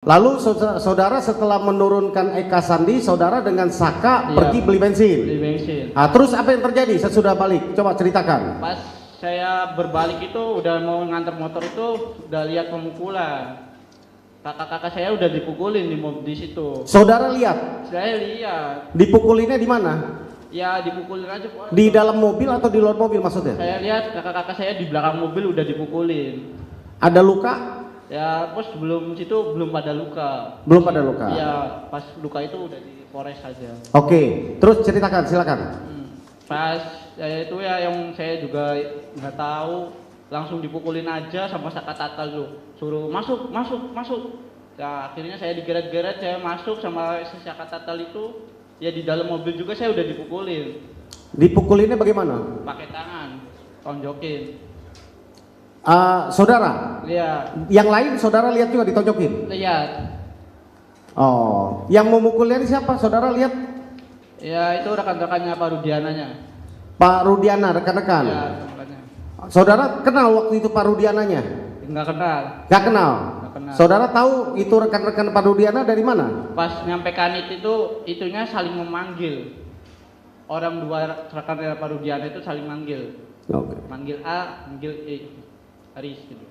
Lalu saudara setelah menurunkan Eka Sandi, saudara dengan Saka pergi beli bensin. Beli bensin. Nah, terus apa yang terjadi sesudah balik? Coba ceritakan. Pas saya berbalik itu udah mau nganter motor itu udah lihat pemukulan. Kakak-kakak saya udah dipukulin di situ. Saudara lihat? Saya lihat. Dipukulinnya di mana? Ya dipukulin aja Pak. Di dalam mobil atau di luar mobil maksudnya? Saya lihat kakak-kakak saya di belakang mobil udah dipukulin. Ada luka? Ya, pas sebelum situ belum pada luka. Belum pada luka. Iya, pas luka itu udah di Polres aja. Oke, terus ceritakan, silakan. Pas itu ya yang saya juga nggak tahu, langsung dipukulin aja sama Saka Tatal tuh. Suruh masuk, masuk, masuk. Ya, akhirnya saya digeret-geret, saya masuk sama Saka Tatal itu. Ya di dalam mobil juga saya udah dipukulin. Dipukulinnya bagaimana? Pakai tangan, tonjokin. Saudara? Iya. Yang lain saudara lihat juga ditonjokin? Lihat. Oh, yang memukulnya ini siapa? Saudara lihat? Ya itu rekan-rekannya Pak Rudiananya. Pak Rudiana, rekan-rekan? Ya, rekan-rekannya. Saudara kenal waktu itu Pak Rudiananya? Nggak kenal. Nggak kenal? Nggak kenal. Saudara tahu itu rekan-rekan Pak Rudiana dari mana? Pas nyampe Kanit itu, itunya saling memanggil. Orang dua rekan Pak Rudiana itu saling manggil. Oke. Manggil A, manggil E. Aris gitu.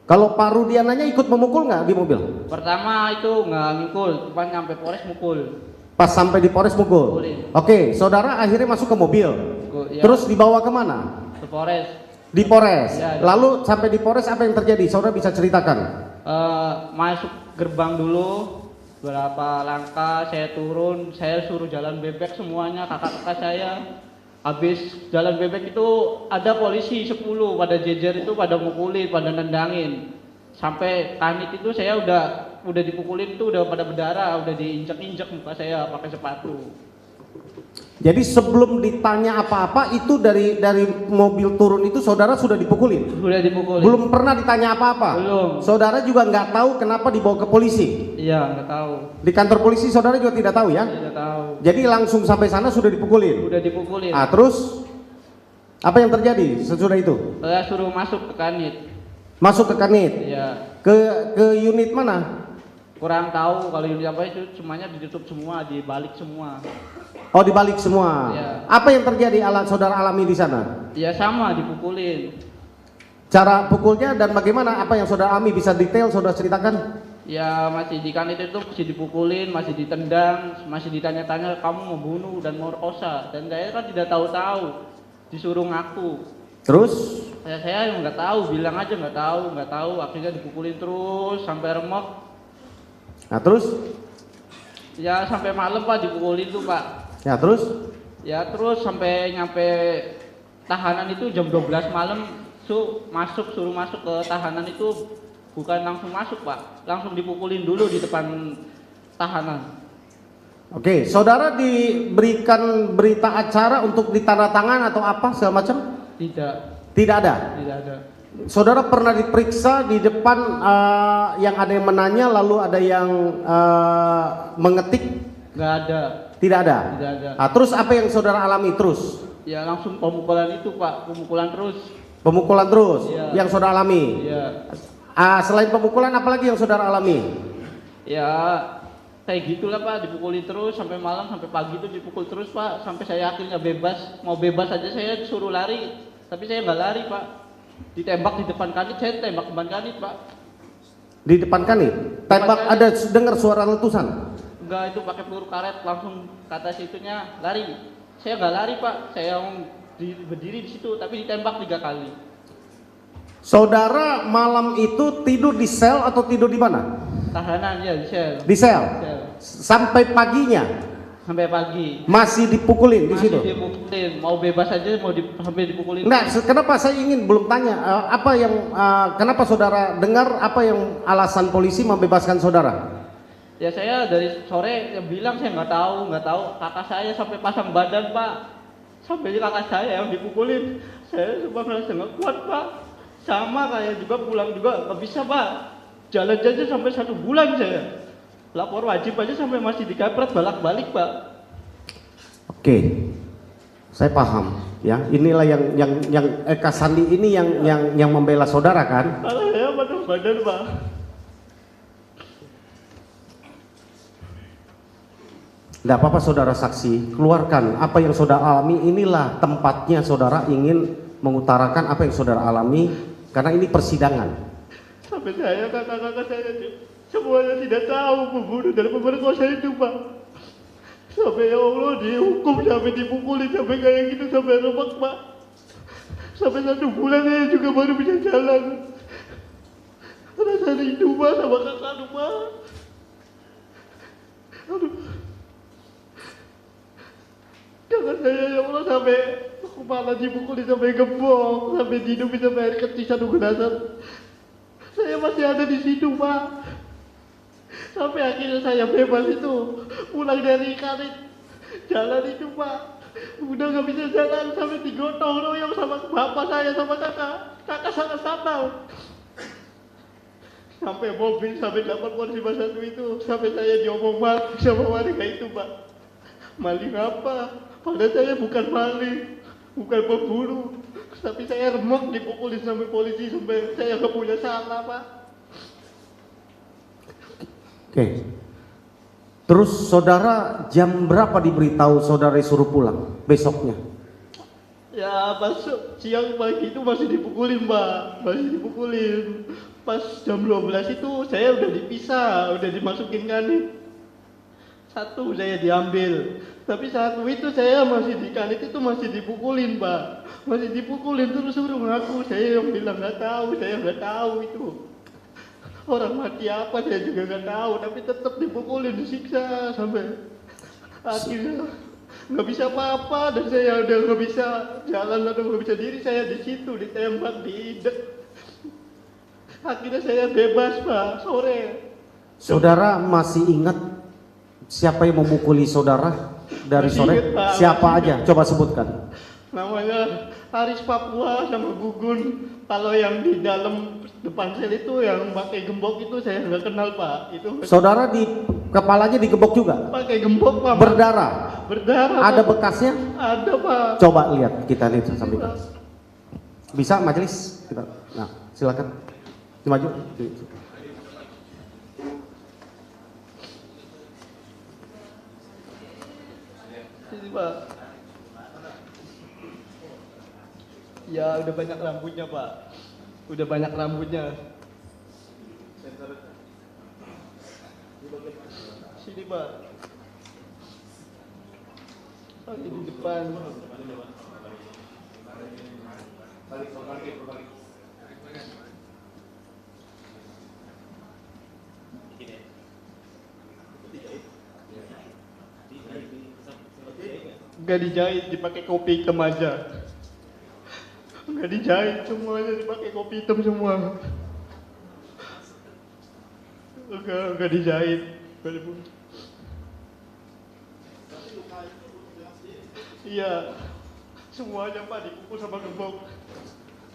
Kalau Pak Rudiananya ikut memukul nggak di mobil? Pertama itu nggak ngikul, cuma nyampe Polres mukul. Pas sampai di Polres mukul? Mukulin. Oke, saudara akhirnya masuk ke mobil. Ya, Terus dibawa kemana? ke Polres. Di Polres. Ya, Lalu sampai di Polres apa yang terjadi? Saudara bisa ceritakan? Masuk gerbang dulu, berapa langkah saya turun, saya suruh jalan bebek semuanya kakak-kakak saya. Habis jalan bebek itu ada polisi 10 pada jejer itu pada mukulin, pada nendangin. Sampai Kanit itu saya udah dipukulin itu udah pada berdarah, udah diinjek-injek muka saya pakai sepatu. Jadi sebelum ditanya apa-apa itu dari mobil turun itu saudara sudah dipukulin? Sudah dipukulin. Belum pernah ditanya apa-apa? Belum. Saudara juga nggak tahu kenapa dibawa ke polisi? Iya, nggak tahu. Di kantor polisi saudara juga tidak tahu ya? Tidak tahu. Jadi langsung sampai sana sudah dipukulin? Udah dipukulin. Ah, terus apa yang terjadi sesudah itu? Saya suruh masuk ke Kanit. Masuk ke Kanit? Iya. Ke unit mana? Kurang tahu kalau unit apa itu, semuanya ditutup semua, dibalik semua. Oh, dibalik semua. Iya. Apa yang terjadi saudara alami di sana? Ya sama, dipukulin. Cara pukulnya dan bagaimana apa yang saudara alami bisa detail saudara ceritakan? Ya masih di Kanit itu masih dipukulin, masih ditendang, masih ditanya-tanya kamu mau bunuh dan mau kosa. Dan saya kan tidak tahu-tahu, disuruh ngaku. Terus? Saya nggak tahu, bilang aja nggak tahu. Akhirnya dipukulin terus sampai remuk. Nah terus? Ya sampai malam Pak dipukulin tuh Pak. Ya terus? Ya terus sampai nyampe tahanan itu jam 12 malam suruh masuk ke tahanan itu bukan langsung masuk Pak, langsung dipukulin dulu di depan tahanan. Oke, saudara diberikan berita acara untuk ditandatangan atau apa segala macam? Tidak. Tidak ada? Tidak ada. Saudara pernah diperiksa di depan yang ada yang menanya lalu ada yang mengetik? Nggak ada. Tidak ada? Tidak ada. Nah, terus apa yang saudara alami terus? Ya langsung pemukulan itu Pak, pemukulan terus. Pemukulan terus Iya. yang saudara alami? Iya. Selain pemukulan apalagi yang saudara alami? Ya kayak gitulah Pak, dipukulin terus sampai malam, sampai pagi itu dipukul terus Pak, sampai saya akhirnya bebas. Mau bebas aja saya disuruh lari, tapi saya nggak lari Pak. Ditembak di depan Kanit, saya tembak depan Kanit Pak. Di depan Kanit? Tembak, ada dengar suara letusan? Enggak, itu pakai peluru karet langsung ke atas itunya lari. Saya nggak lari Pak, saya berdiri di situ tapi ditembak 3 kali. Saudara malam itu tidur di sel atau tidur di mana? Tahanan ya di sel. Di sel? Sel. Sampai paginya? Sampai pagi. Masih dipukulin di situ? Masih dipukulin, mau bebas aja sampai dipukulin. Nah, kenapa saya ingin belum tanya apa yang kenapa saudara dengar apa yang alasan polisi membebaskan saudara? Ya saya dari sore bilang saya nggak tahu. Kakak saya sampai pasang badan Pak. Sampai kakak saya yang dipukulin. Saya cuma merasa nggak kuat Pak. Sama kayak juga pulang juga nggak bisa Pak. Jalan aja sampai 1 bulan saya. Lapor wajib aja sampai masih dikapret balak-balik Pak. Oke, saya paham ya. Inilah yang Eka Sandi ini yang membela saudara kan? Kalau saya pasang badan Pak. Tidak apa-apa saudara saksi, keluarkan apa yang saudara alami. Inilah tempatnya saudara ingin mengutarakan apa yang saudara alami, karena ini persidangan. Sampai saya, kakak-kakak saya semuanya tidak tahu pembunuh dan pemerkosa itu, Pak. Sampai ya Allah dihukum, sampai dipukuli, sampai kayak gitu, sampai remak, Pak. Sampai 1 bulan saya juga baru bisa jalan. Rasa rindu, Pak, sama kakak, Pak. Aduh. Jangan saya ya Allah sampai kepala dipukuli, sampai gembok, sampai dihidupi, sampai air kecil 1 gelas. Saya masih ada di situ, Pak. Sampai akhirnya saya bebas itu, pulang dari karet jalan itu, Pak. Udah nggak bisa jalan, sampai digotong royong sama bapak saya, sama kakak sangat fatal. Sampai mobil, sampai dapat polisi satu itu, sampai saya diomong maling sama warga itu, Pak. Maling apa? Padahal saya bukan maling, bukan pembunuh, tapi saya remuk dipukulin sampai polisi, sampai saya nggak punya salah, Pak. Oke. Terus saudara jam berapa diberitahu saudara disuruh pulang besoknya? Ya pas siang pagi itu masih dipukulin, Mbak, masih dipukulin. Pas jam 12 itu saya udah dipisah, udah dimasukin kanit. 1 saya diambil, tapi 1 itu saya masih di kanit itu masih dipukulin, Mbak, masih dipukulin terus suruh ngaku. Saya yang bilang nggak tahu, saya nggak tahu itu orang mati apa, saya juga nggak tahu, tapi tetap dipukulin, disiksa sampai akhirnya nggak bisa apa-apa, dan saya udah nggak bisa jalan atau nggak bisa diri, saya di situ ditembak, diidek. Akhirnya saya bebas, Pak, sore. Saudara masih ingat siapa yang memukuli saudara dari Masih sore? ingat, Pak, Siapa masih aja? Coba sebutkan. Namanya Haris Papua sama Gugun. Kalau yang di dalam depan sel itu yang pakai gembok itu saya nggak kenal, Pak. Itu Saudara di kepalanya digebok juga? pakai gembok, Pak. Berdarah? Berdarah. Ada Pak. bekasnya? Ada, Pak. Coba lihat, kita lihat sambil. Bisa majelis? Kita. Nah, silakan. Maju. Sini, Pak. Ya udah banyak rambutnya, Pak. Udah banyak rambutnya. Sini, Pak. Ini di depan. Enggak dijahit, dipakai kopi hitam aja. Enggak dijahit, semuanya dipakai kopi hitam semua. Enggak dijahit. Iya, semuanya, Pak, dipukul sama gembok.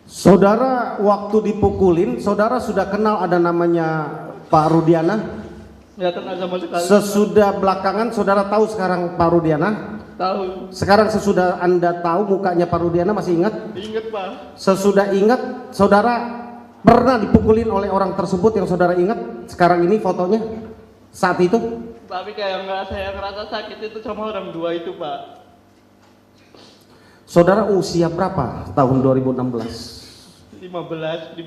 Saudara waktu dipukulin, saudara sudah kenal ada namanya Pak Rudiana? Ya, kenal sama sekali. Sesudah belakangan saudara tahu sekarang Pak Rudiana? Tahu. Sekarang sesudah Anda tahu mukanya Pak Rudiana, masih ingat? Ingat, Pak. Sesudah ingat, saudara pernah dipukulin oleh orang tersebut yang saudara ingat sekarang ini fotonya saat itu? Tapi kayak nggak saya ngerasa sakit itu sama orang 2 itu, Pak. Saudara usia berapa tahun 2016? 15.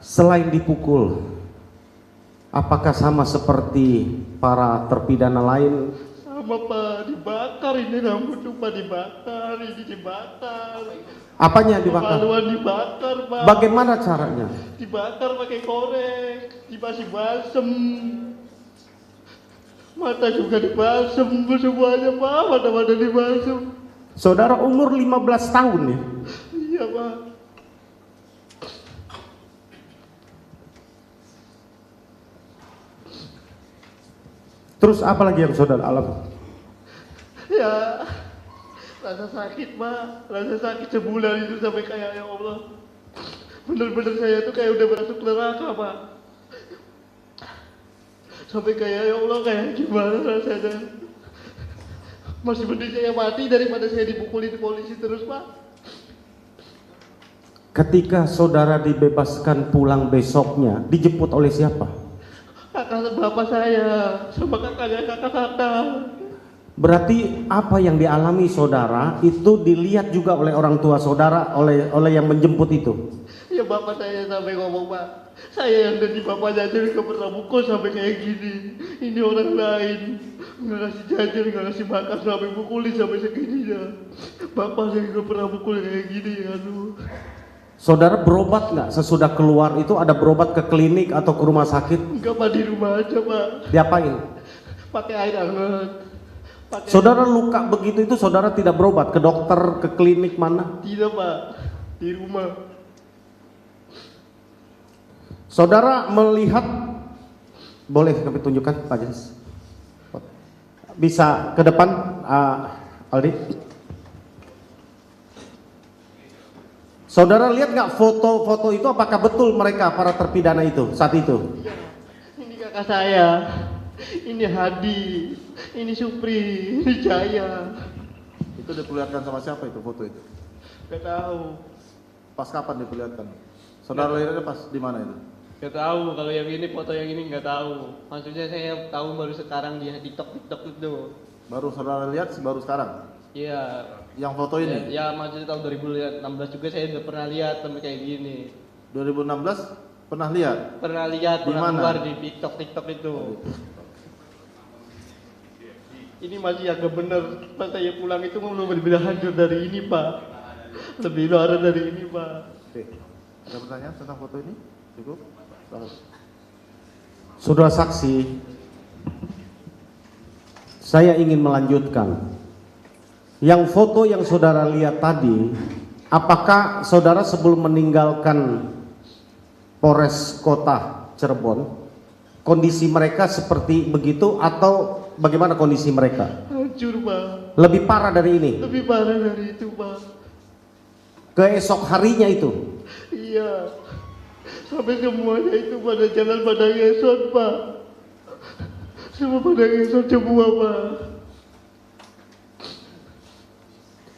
Selain dipukul, apakah sama seperti para terpidana lain? Sama, Pak, dibakar ini rambut tuh, Pak, dibakar, ini dibakar. Apanya dibakar? Kemaluan dibakar, Pak. Bagaimana caranya? Dibakar pakai korek, dikasih balsem. Mata juga dibalsem semuanya, Pak, mata-mata dibalsem. Saudara umur 15 tahun ya? Iya, Pak. Terus apa lagi yang saudara alami? Ya, rasa sakit, Pak, rasa sakit sebulan itu sampai kayak ya Allah, bener-bener saya tuh kayak udah masuk neraka, Pak, sampai kayak ya Allah, kayak gimana rasanya, masih mending saya mati daripada saya dipukulin polisi terus, Pak. Ketika saudara dibebaskan pulang besoknya, dijemput oleh siapa? Kakak bapak saya sama kakaknya kakak-kakak. Berarti apa yang dialami saudara itu dilihat juga oleh orang tua saudara, oleh yang menjemput itu. Ya bapak saya sampai ngomong, Pak, saya yang dari bapaknya aja nggak pernah mukul sampai kayak gini. Ini orang lain nggak kasih jajan, nggak kasih makan sampai mukulin sampai segininya. Bapak saya nggak pernah mukul kayak gini, aduh. Saudara berobat nggak sesudah keluar itu, ada berobat ke klinik atau ke rumah sakit? Enggak, Pak, di rumah aja, Pak. Diapain? Pakai air hangat. Pakai Saudara luka begitu itu saudara tidak berobat ke dokter, ke klinik mana? Tidak, Pak, di rumah. Saudara melihat, boleh kami tunjukkan Pak Jas? Bisa ke depan, Aldi? Saudara lihat nggak foto-foto itu, apakah betul mereka para terpidana itu saat itu? Iya, ini kakak saya, ini Hadi, ini Supri, ini Jaya. Itu diperlihatkan sama siapa itu foto itu? Gak tahu. Pas kapan diperlihatkan? Saudara lihatnya pas di mana itu? Gak tahu, kalau yang ini foto yang ini nggak tahu. Maksudnya saya tahu baru sekarang di TikTok itu. Baru saudara lihat baru sekarang? Iya. Yang foto ini? Ya maksudnya tahun 2016 juga saya udah pernah lihat sampai kayak gini. 2016 pernah lihat? Pernah lihat, Di pernah mana? keluar di TikTok itu. Ini masih agak benar. Pas saya pulang itu belum lebih hancur dari ini, Pak. Lebih luar dari ini, Pak. Oke. Ada pertanyaan tentang foto ini? Cukup? Bagus. Saudara saksi, saya ingin melanjutkan. Yang foto yang saudara lihat tadi, apakah saudara sebelum meninggalkan Polres Kota Cirebon, kondisi mereka seperti begitu atau bagaimana kondisi mereka? Hancur, Pak. Lebih parah dari ini? Lebih parah dari itu, Pak. Keesok harinya itu? Iya. Sampai semuanya itu pada jalan pada ngesot, Pak. Semua pada ngesot semua, Pak.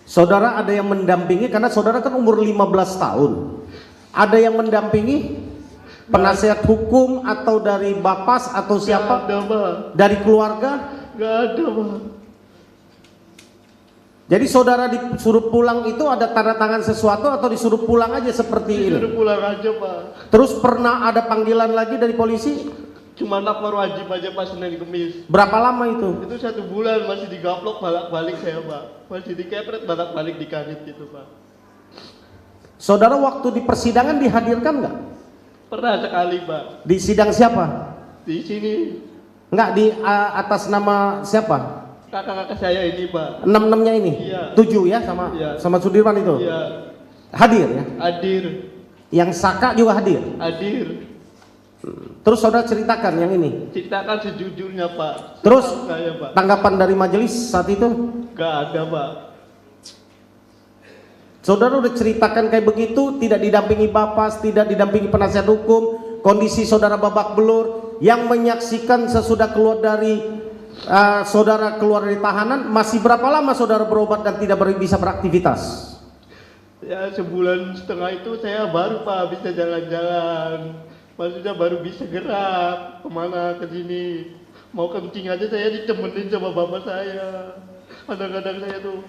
Saudara ada yang mendampingi, karena saudara kan umur 15 tahun. Ada yang mendampingi? Penasihat hukum atau dari Bapas atau siapa? Gak ada, Pak. Dari keluarga? Gak ada, Pak. Jadi saudara disuruh pulang itu ada tanda tangan sesuatu atau disuruh pulang aja seperti ini? Disuruh pulang aja, Pak. Terus pernah ada panggilan lagi dari polisi? Cuma lapor wajib aja pas Senin Kemis. Berapa lama itu? Itu 1 bulan masih digaplok balik-balik saya, Pak. Masih dikepret balik-balik di kanit gitu, Pak. Saudara waktu di persidangan dihadirkan nggak? Pernah sekali, Pak. Di sidang siapa? Di sini Nggak, di atas nama siapa? kakak-kakak saya ini, Pak. 6-6-nya ini? Iya. 7 ya sama Iya. sama Sudirman itu? Iya. Hadir ya? Hadir. Yang Saka juga hadir? Hadir. Terus saudara ceritakan yang ini? Ceritakan sejujurnya, Pak. Terus Setahu saya, Pak. tanggapan dari majelis saat itu? Gak ada, Pak. Saudara udah ceritakan kayak begitu, tidak didampingi Bapas, tidak didampingi penasihat hukum, kondisi saudara babak belur, yang menyaksikan sesudah keluar dari saudara keluar dari tahanan, masih berapa lama saudara berobat dan tidak bisa beraktivitas? Ya 1,5 bulan itu saya baru, Pak, bisa jalan-jalan. Maksudnya baru bisa gerak kemana ke sini. Mau kencing aja saya ditemenin sama bapak saya. Kadang-kadang saya tuh